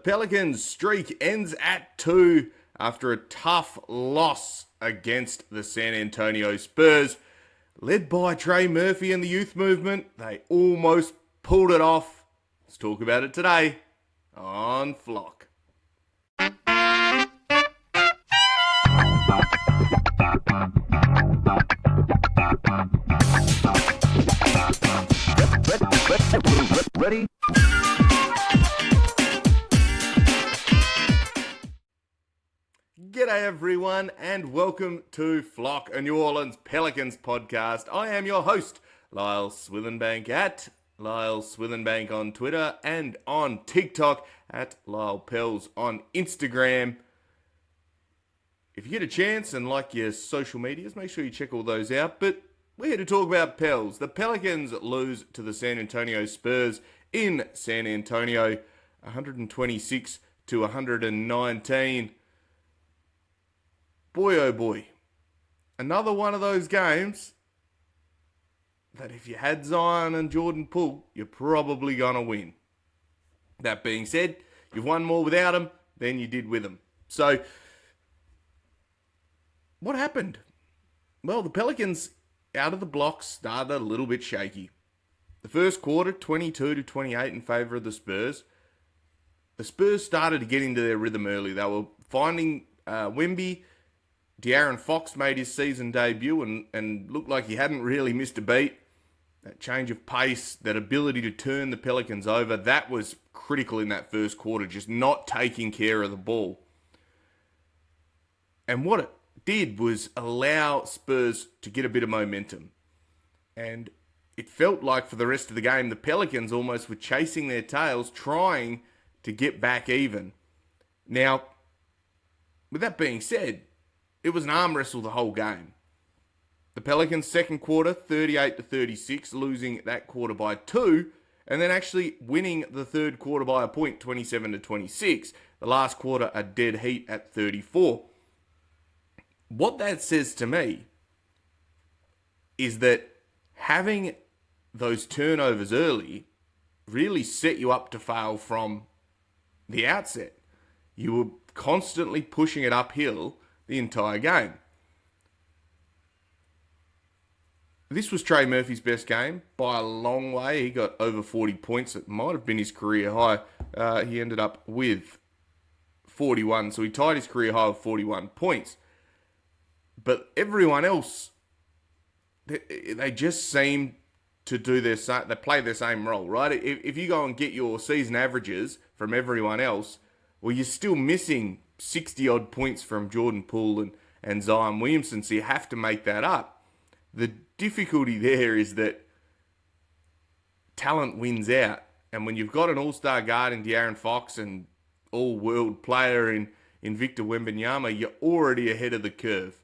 Pelicans' streak ends at 2 after a tough loss against the San Antonio Spurs. Led by Trey Murphy and the youth movement, they almost pulled it off. Let's talk about it today on Flock. Ready? G'day everyone and welcome to Flock, a New Orleans Pelicans podcast. I am your host, Lyle Swithenbank at Lyle Swithenbank on Twitter and on TikTok at Lyle Pels on Instagram. If you get a chance and like your social medias, make sure you check all those out. But we're here to talk about Pels. The Pelicans lose to the San Antonio Spurs in San Antonio, 126 to 119. Boy, oh boy. Another one of those games that if you had Zion and Jordan Poole, you're probably going to win. That being said, you've won more without them than you did with them. So, what happened? Well, the Pelicans out of the blocks started a little bit shaky. The first quarter, 22 to 28 in favour of the Spurs. The Spurs started to get into their rhythm early. They were finding Wemby. De'Aaron Fox made his season debut and looked like he hadn't really missed a beat. That change of pace, that ability to turn the Pelicans over, that was critical in that first quarter, just not taking care of the ball. And what it did was allow Spurs to get a bit of momentum. And it felt like for the rest of the game, the Pelicans almost were chasing their tails, trying to get back even. Now, with that being said, it was an arm wrestle the whole game. The Pelicans' second quarter, 38 to 36, losing that quarter by 2, and then actually winning the third quarter by a point, 27 to 26. The last quarter, a dead heat at 34. What that says to me is that having those turnovers early really set you up to fail from the outset. You were constantly pushing it uphill the entire game. This was Trey Murphy's best game by a long way. He got over 40 points. It might have been his career high. He ended up with 41, so he tied his career high of 41 points. But everyone else, they just seem to do they play their same role, right? If you go and get your season averages from everyone else, well, you're still missing 60-odd points from Jordan Poole and Zion Williamson, so you have to make that up. The difficulty there is that talent wins out. And when you've got an all-star guard in De'Aaron Fox and all-world player in Victor Wembanyama, you're already ahead of the curve.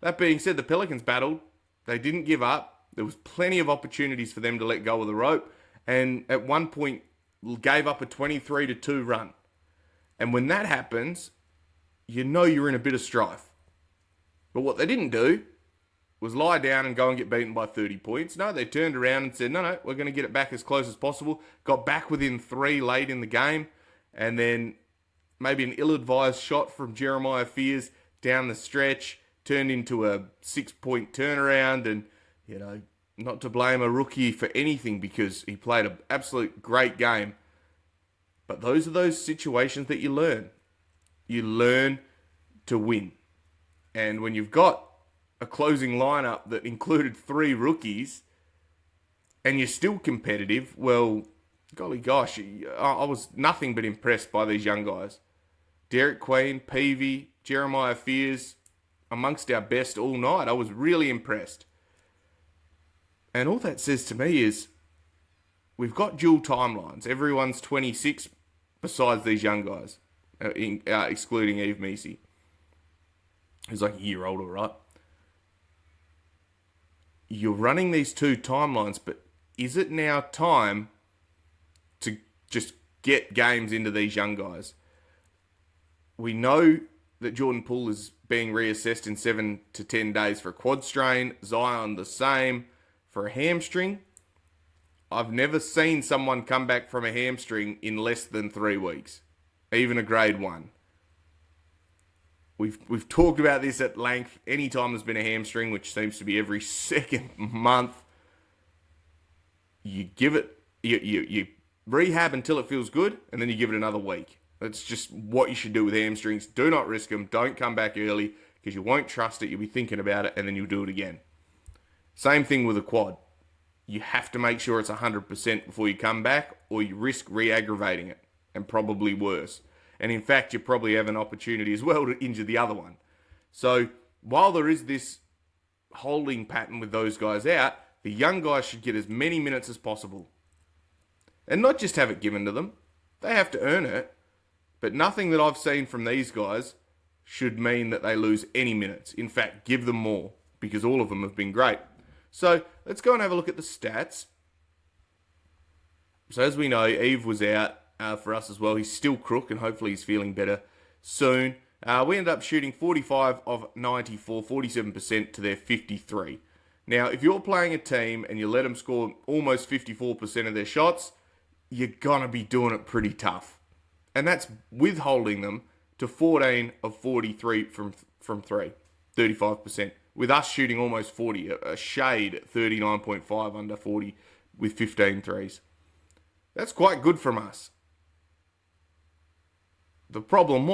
That being said, the Pelicans battled. They didn't give up. There was plenty of opportunities for them to let go of the rope. And at one point, gave up a 23-2 run. And when that happens, you know you're in a bit of strife. But what they didn't do was lie down and go and get beaten by 30 points. No, they turned around and said, no, we're going to get it back as close as possible. Got back within 3 late in the game. And then maybe an ill-advised shot from Jeremiah Fears down the stretch turned into a 6-point turnaround. And, you know, not to blame a rookie for anything because he played an absolute great game. But those are those situations that you learn. You learn to win. And when you've got a closing lineup that included 3 rookies and you're still competitive, well, golly gosh, I was nothing but impressed by these young guys. Derek Queen, Peavy, Jeremiah Fears, amongst our best all night. I was really impressed. And all that says to me is we've got dual timelines. Everyone's 26 besides these young guys, excluding Eve Messi, who's like a year older, right? You're running these 2 timelines, but is it now time to just get games into these young guys? We know that Jordan Poole is being reassessed in 7 to 10 days for a quad strain. Zion the same for a hamstring. I've never seen someone come back from a hamstring in less than 3 weeks. even a grade 1. We've talked about this at length. Anytime there's been a hamstring, which seems to be every second month, you give it, you rehab until it feels good, and then you give it another week. That's just what you should do with hamstrings. Do not risk them. Don't come back early because you won't trust it. You'll be thinking about it, and then you'll do it again. Same thing with a quad. You have to make sure it's 100% before you come back, or you risk re-aggravating it, and probably worse. And in fact, you probably have an opportunity as well to injure the other one. So while there is this holding pattern with those guys out, the young guys should get as many minutes as possible. And not just have it given to them. They have to earn it. But nothing that I've seen from these guys should mean that they lose any minutes. In fact, give them more, because all of them have been great. So let's go and have a look at the stats. So as we know, Eve was out for us as well. He's still crook, and hopefully he's feeling better soon. We ended up shooting 45 of 94, 47% to their 53. Now, if you're playing a team and you let them score almost 54% of their shots, you're going to be doing it pretty tough. And that's with holding them to 14 of 43 from 3, 35%. With us shooting almost 40, a shade 39.5 under 40 with 15 threes. That's quite good from us. The problem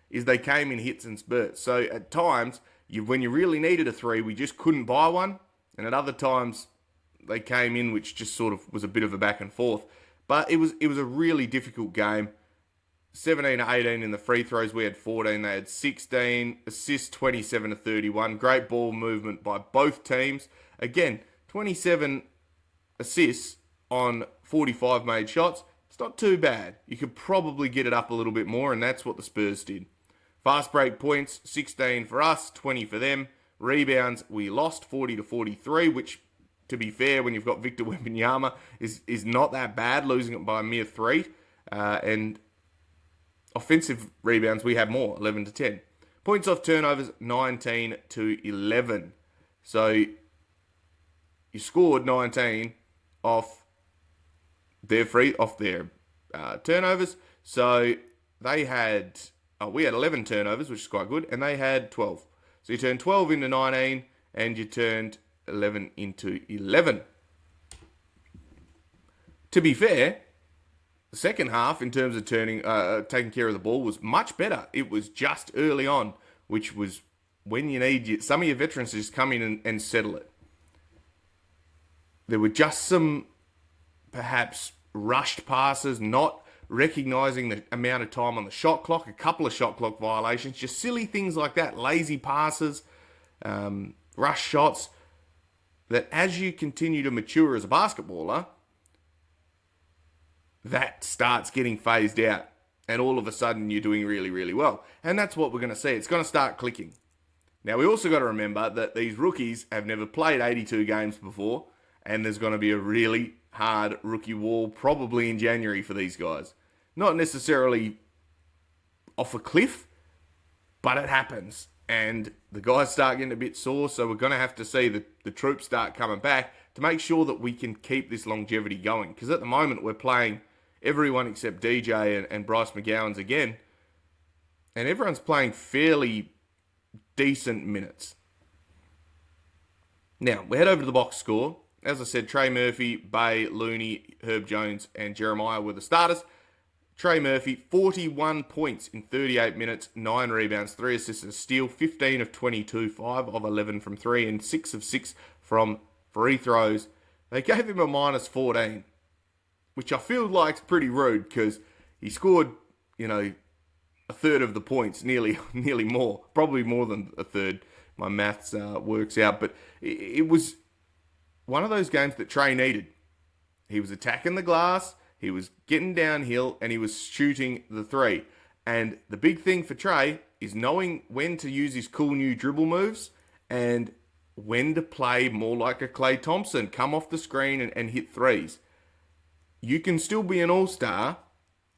is they came in hits and spurts. So at times, when you really needed a 3, we just couldn't buy one. And at other times, they came in, which just sort of was a bit of a back and forth. But it was a really difficult game. 17 to 18 in the free throws. We had 14. They had 16. Assists 27 to 31. Great ball movement by both teams. Again, 27 assists on 45 made shots. It's not too bad. You could probably get it up a little bit more, and that's what the Spurs did. Fast break points, 16 for us, 20 for them. Rebounds, we lost 40 to 43, which, to be fair, when you've got Victor Wembanyama, is not that bad, losing it by a mere 3. And offensive rebounds, we had more, 11 to 10. Points off turnovers, 19 to 11. So you scored 19 off their turnovers. So they had, we had 11 turnovers, which is quite good, and they had 12. So you turned 12 into 19, and you turned 11 into 11. To be fair, the second half, in terms of taking care of the ball, was much better. It was just early on, which was when you need some of your veterans to just come in and settle it. There were just some, perhaps, rushed passes, not recognising the amount of time on the shot clock, a couple of shot clock violations, just silly things like that, lazy passes, rush shots, that as you continue to mature as a basketballer, that starts getting phased out, and all of a sudden you're doing really, really well. And that's what we're going to see. It's going to start clicking. Now, we also got to remember that these rookies have never played 82 games before, and there's going to be a really hard rookie wall probably in January for these guys. Not necessarily off a cliff, but it happens. And the guys start getting a bit sore, so we're going to have to see the troops start coming back to make sure that we can keep this longevity going. Because at the moment, we're playing everyone except DJ and Bryce McGowan's again. And everyone's playing fairly decent minutes. Now, we head over to the box score. As I said, Trey Murphy, Bay, Looney, Herb Jones, and Jeremiah were the starters. Trey Murphy, 41 points in 38 minutes, 9 rebounds, 3 assists and a steal, 15 of 22, 5 of 11 from 3, and 6 of 6 from free throws. They gave him a minus 14, which I feel like is pretty rude because he scored, a third of the points, nearly more, probably more than a third. My maths works out, but it was one of those games that Trey needed. He was attacking the glass, he was getting downhill, and he was shooting the 3. And the big thing for Trey is knowing when to use his cool new dribble moves and when to play more like a Klay Thompson, come off the screen and hit threes. You can still be an all-star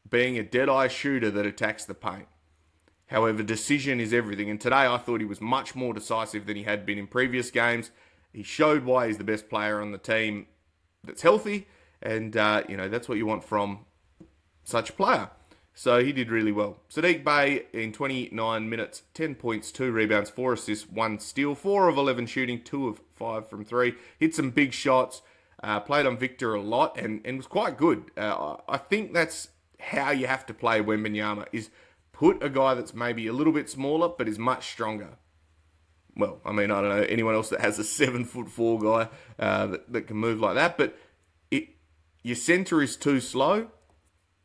being a dead-eye shooter that attacks the paint. However, decision is everything. And today I thought he was much more decisive than he had been in previous games. He showed why he's the best player on the team that's healthy. And, that's what you want from such a player. So he did really well. Sadiq Bey in 29 minutes, 10 points, 2 rebounds, 4 assists, 1 steal, 4 of 11 shooting, 2 of 5 from 3. Hit some big shots, played on Victor a lot, and was quite good. I think that's how you have to play Wembanyama, is put a guy that's maybe a little bit smaller, but is much stronger. Well, I mean, I don't know anyone else that has a 7'4" guy that can move like that, but your centre is too slow,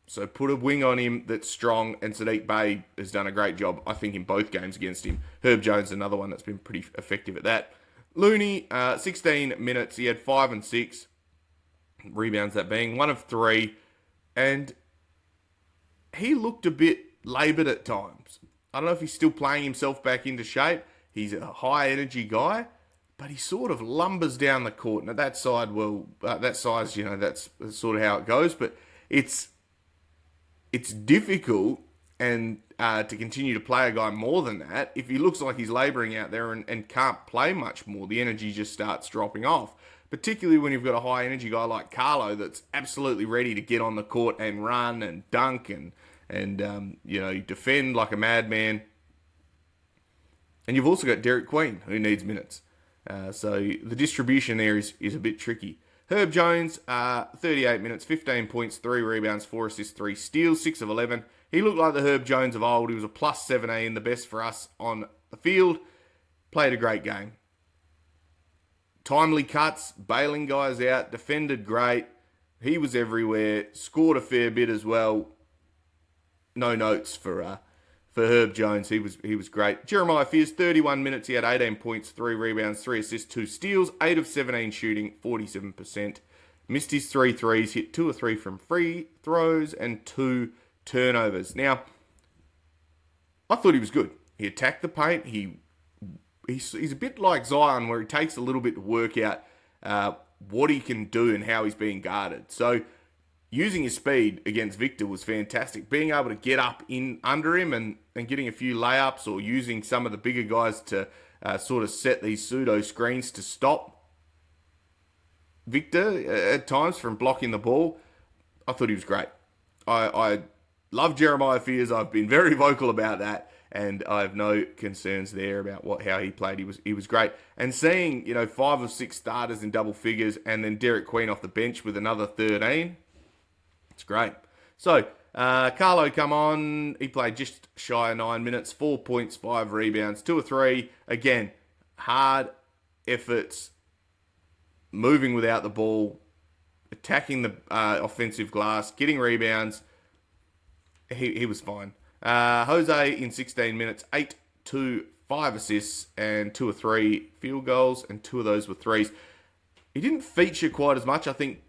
so put a wing on him that's strong, and Sadiq Bey has done a great job, I think, in both games against him. Herb Jones, another one that's been pretty effective at that. Looney, 16 minutes, he had 5 and 6 rebounds, that being 1 of 3, and he looked a bit laboured at times. I don't know if he's still playing himself back into shape. He's a high energy guy, but he sort of lumbers down the court. And at that side, that size, that's sort of how it goes. But it's difficult and to continue to play a guy more than that. If he looks like he's labouring out there and can't play much more, the energy just starts dropping off. Particularly when you've got a high energy guy like Carlo that's absolutely ready to get on the court and run and dunk and defend like a madman. And you've also got Derek Queen, who needs minutes. So the distribution there is a bit tricky. Herb Jones, 38 minutes, 15 points, 3 rebounds, 4 assists, 3 steals, 6 of 11. He looked like the Herb Jones of old. He was a plus 17, the best for us on the field. Played a great game. Timely cuts, bailing guys out, defended great. He was everywhere, scored a fair bit as well. No notes for Herb Jones. He was great. Jeremiah Fears, 31 minutes. He had 18 points, 3 rebounds, 3 assists, 2 steals, 8 of 17 shooting, 47%. Missed his 3 threes, hit 2 or 3 from free throws, and 2 turnovers. Now, I thought he was good. He attacked the paint. He's a bit like Zion, where it takes a little bit to work out what he can do and how he's being guarded. So, using his speed against Victor was fantastic. Being able to get up in under him and getting a few layups, or using some of the bigger guys to sort of set these pseudo screens to stop Victor at times from blocking the ball. I thought he was great. I love Jeremiah Fears. I've been very vocal about that, and I have no concerns there about how he played. He was great. And seeing 5 of 6 starters in double figures, and then Derek Queen off the bench with another 13. It's great. So, Carlo come on. He played just shy of 9 minutes, 4 points, 5 rebounds, 2 or 3. Again, hard efforts, moving without the ball, attacking the offensive glass, getting rebounds. He was fine. Jose in 16 minutes, 8, 2, 5 assists, and 2 or 3 field goals, and 2 of those were threes. He didn't feature quite as much. I think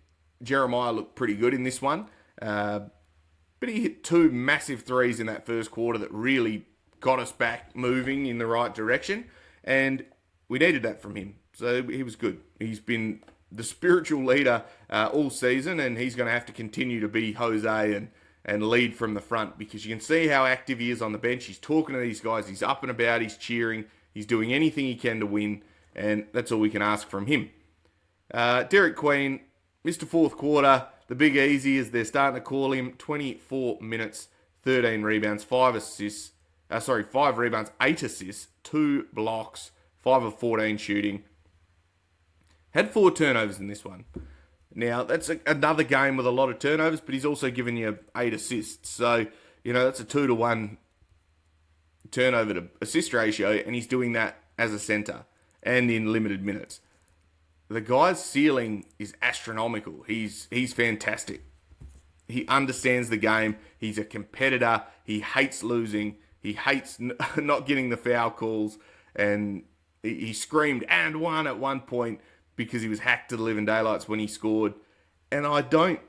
Jeremiah looked pretty good in this one. But he hit 2 massive threes in that first quarter that really got us back moving in the right direction. And we needed that from him. So he was good. He's been the spiritual leader all season, and he's going to have to continue to be Jose and lead from the front, because you can see how active he is on the bench. He's talking to these guys. He's up and about. He's cheering. He's doing anything he can to win. And that's all we can ask from him. Derek Queen, Mr. Fourth Quarter. The Big Easy, as they're starting to call him, 24 minutes, 13 rebounds, 5 rebounds, 8 assists, 2 blocks, 5 of 14 shooting. Had 4 turnovers in this one. Now, that's another game with a lot of turnovers, but he's also given you 8 assists. So, that's a 2-to-1 turnover to assist ratio, and he's doing that as a centre and in limited minutes. The guy's ceiling is astronomical. He's fantastic. He understands the game. He's a competitor. He hates losing. He hates not getting the foul calls. And he screamed and won at one point because he was hacked to the living daylights when he scored. And I don't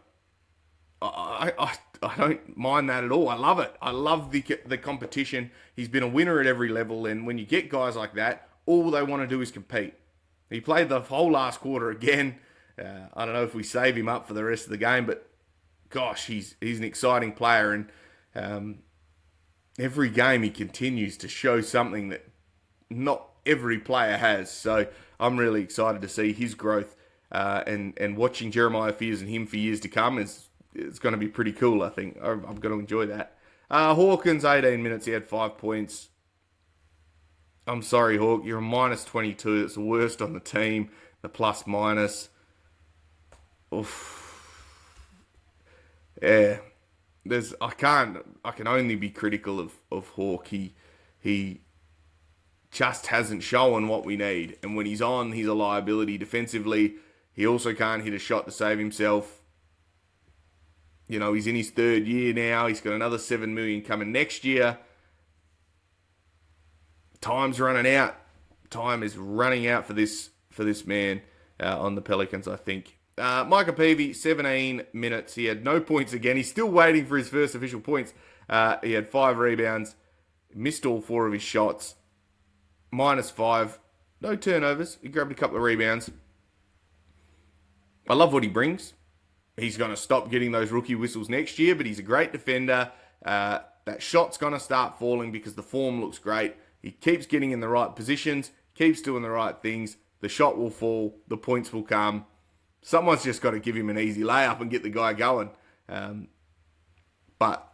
mind that at all. I love it. I love the competition. He's been a winner at every level. And when you get guys like that, all they want to do is compete. He played the whole last quarter again. I don't know if we save him up for the rest of the game, but gosh, he's an exciting player. And every game he continues to show something that not every player has. So I'm really excited to see his growth and watching Jeremiah Fears and him for years to come. It's going to be pretty cool, I think. I'm going to enjoy that. Hawkins, 18 minutes. He had 5 points. I'm sorry, Hawk. You're a minus 22. It's the worst on the team. The plus minus. Oof. Yeah. I can only be critical of Hawk. He just hasn't shown what we need. And when he's on, he's a liability defensively. He also can't hit a shot to save himself. You know, he's in his third year now. He's got another $7 million coming next year. Time's running out. Time is running out for this man on the Pelicans, I think. Micah Peavy, 17 minutes. He had no points again. He's still waiting for his first official points. He had 5 rebounds. Missed all 4 of his shots. -5. No turnovers. He grabbed a couple of rebounds. I love what he brings. He's going to stop getting those rookie whistles next year, but he's a great defender. That shot's going to start falling because the form looks great. He keeps getting in the right positions, keeps doing the right things. The shot will fall. The points will come. Someone's just got to give him an easy layup and get the guy going. But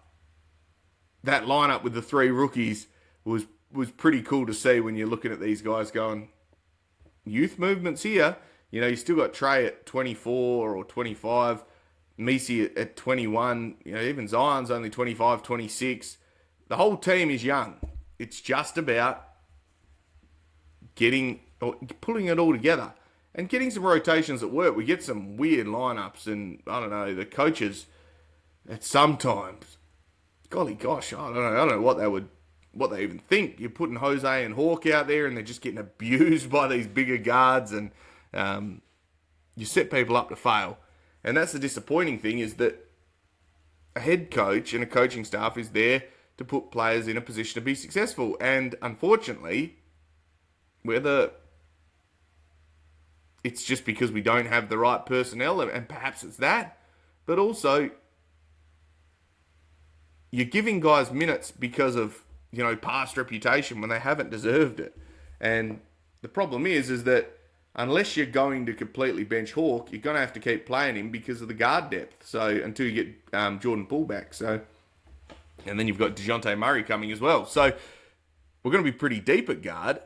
that lineup with the 3 rookies was pretty cool to see when you're looking at these guys going, youth movements here. You know, you still got Trey at 24 or 25, Misi at 21, you know, even Zion's only 25, 26. The whole team is young. It's just about pulling it all together and getting some rotations at work. We get some weird lineups and, I don't know, the coaches at sometimes, golly gosh, I don't know what they even think. You're putting Jose and Hawk out there and they're just getting abused by these bigger guards and you set people up to fail. And that's the disappointing thing, is that a head coach and a coaching staff is there to put players in a position to be successful. And unfortunately, whether it's just because we don't have the right personnel, and perhaps it's that, but also you're giving guys minutes because of, you know, past reputation when they haven't deserved it. And the problem is that unless you're going to completely bench Hawk, you're going to have to keep playing him because of the guard depth. So until you get Jordan Poole back. So, and then you've got DeJounte Murray coming as well. So we're going to be pretty deep at guard.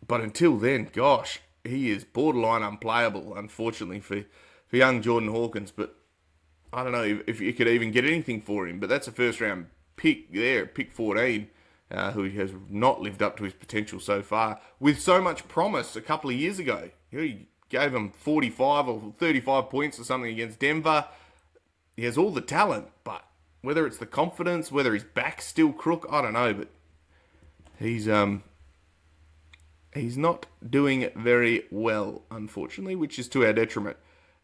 But until then, gosh, he is borderline unplayable, unfortunately, for young Jordan Hawkins. But I don't know if you could even get anything for him. But that's a first-round pick there, pick 14. Who has not lived up to his potential so far, with so much promise a couple of years ago. He gave him 45 or 35 points or something against Denver. He has all the talent, but whether it's the confidence, whether his back's still crook, I don't know, but he's not doing very well, unfortunately, which is to our detriment.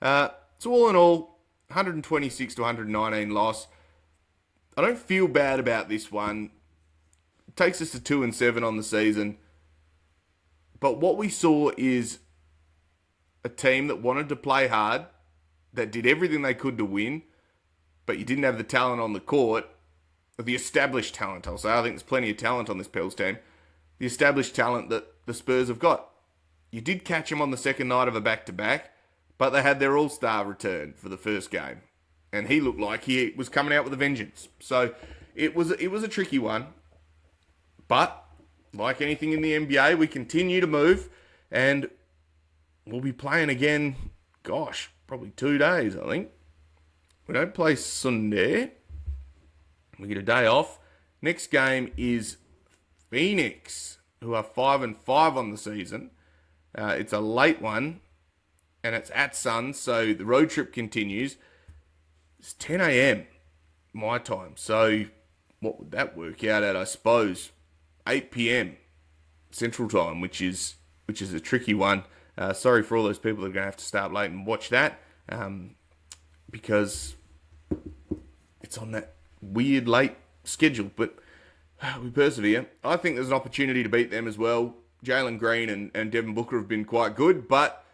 So all in all, 126 to 119 loss. I don't feel bad about this one. Takes us to 2-7 on the season. But what we saw is a team that wanted to play hard, that did everything they could to win, but you didn't have the talent on the court, the established talent, I'll say. I think there's plenty of talent on this Pels team. The established talent that the Spurs have got. You did catch them on the second night of a back-to-back, but they had their all-star return for the first game. And he looked like he was coming out with a vengeance. So it was a tricky one. But, like anything in the NBA, we continue to move, and we'll be playing again, gosh, probably 2 days, I think. We don't play Sunday. We get a day off. Next game is Phoenix, who are 5-5 on the season. It's a late one, and it's at Suns, so the road trip continues. It's 10 a.m. my time, so what would that work out at, I suppose? 8 p.m. Central Time, which is a tricky one. Sorry for all those people that are going to have to stay up late and watch that, because it's on that weird late schedule, but we persevere. I think there's an opportunity to beat them as well. Jalen Green and Devin Booker have been quite good, but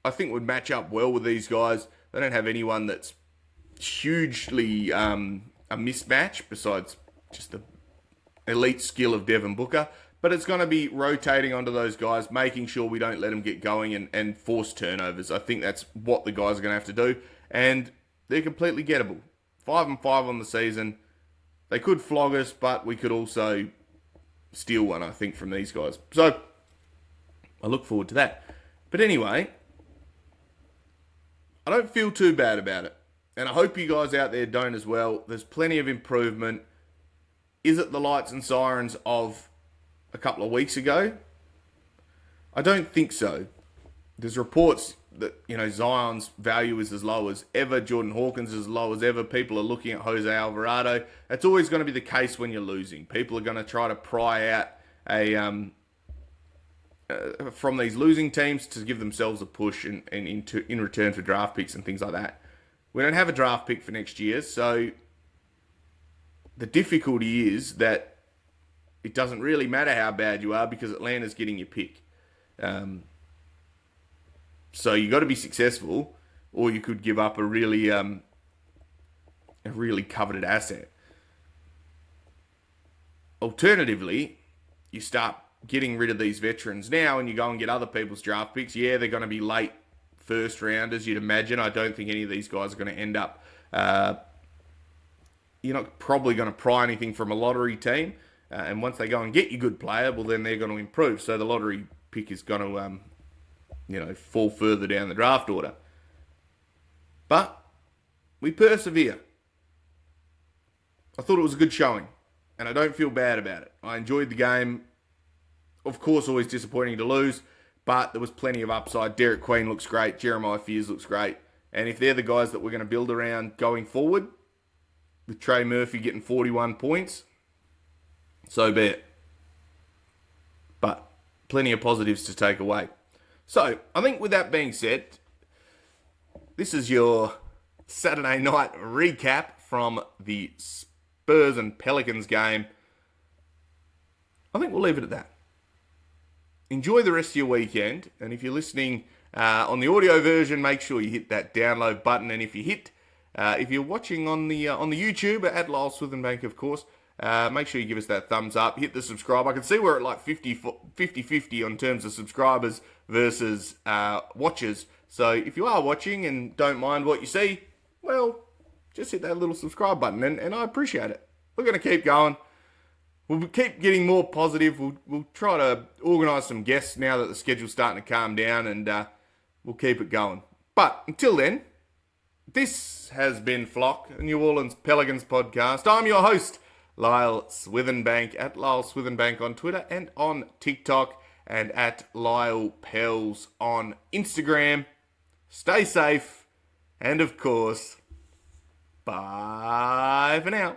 I think would match up well with these guys. They don't have anyone that's hugely a mismatch besides just the elite skill of Devin Booker, but it's going to be rotating onto those guys, making sure we don't let them get going and force turnovers. I think that's what the guys are going to have to do, and they're completely gettable. 5-5 on the season. They could flog us, but we could also steal one, I think, from these guys. So I look forward to that. But anyway, I don't feel too bad about it. And I hope you guys out there don't as well. There's plenty of improvement. Is it the lights and sirens of a couple of weeks ago? I don't think so. There's reports that, Zion's value is as low as ever. Jordan Hawkins is as low as ever. People are looking at Jose Alvarado. That's always going to be the case when you're losing. People are going to try to pry out from these losing teams to give themselves a push and in return for draft picks and things like that. We don't have a draft pick for next year, so the difficulty is that it doesn't really matter how bad you are because Atlanta's getting your pick. So you got to be successful, or you could give up a really coveted asset. Alternatively, you start getting rid of these veterans now and you go and get other people's draft picks. Yeah, they're going to be late first rounders, you'd imagine. I don't think any of these guys are going to end up... you're not probably going to pry anything from a lottery team. And once they go and get your good player, well, then they're going to improve. So the lottery pick is going to, fall further down the draft order. But we persevere. I thought it was a good showing. And I don't feel bad about it. I enjoyed the game. Of course, always disappointing to lose. But there was plenty of upside. Derek Queen looks great. Jeremiah Fears looks great. And if they're the guys that we're going to build around going forward, with Trey Murphy getting 41 points, so be it. But plenty of positives to take away. So, I think with that being said, this is your Saturday night recap from the Spurs and Pelicans game. I think we'll leave it at that. Enjoy the rest of your weekend. And if you're listening on the audio version, make sure you hit that download button. And if you're watching on the YouTube at Lyle Swithenbank, of course, make sure you give us that thumbs up. Hit the subscribe. I can see we're at like 50-50 on terms of subscribers versus watchers. So if you are watching and don't mind what you see, well, just hit that little subscribe button, and I appreciate it. We're going to keep going. We'll keep getting more positive. We'll try to organise some guests now that the schedule's starting to calm down, and we'll keep it going. But until then, this has been Flock, a New Orleans Pelicans podcast. I'm your host, Lyle Swithenbank, at Lyle Swithenbank on Twitter and on TikTok, and at Lyle Pels on Instagram. Stay safe, and of course, bye for now.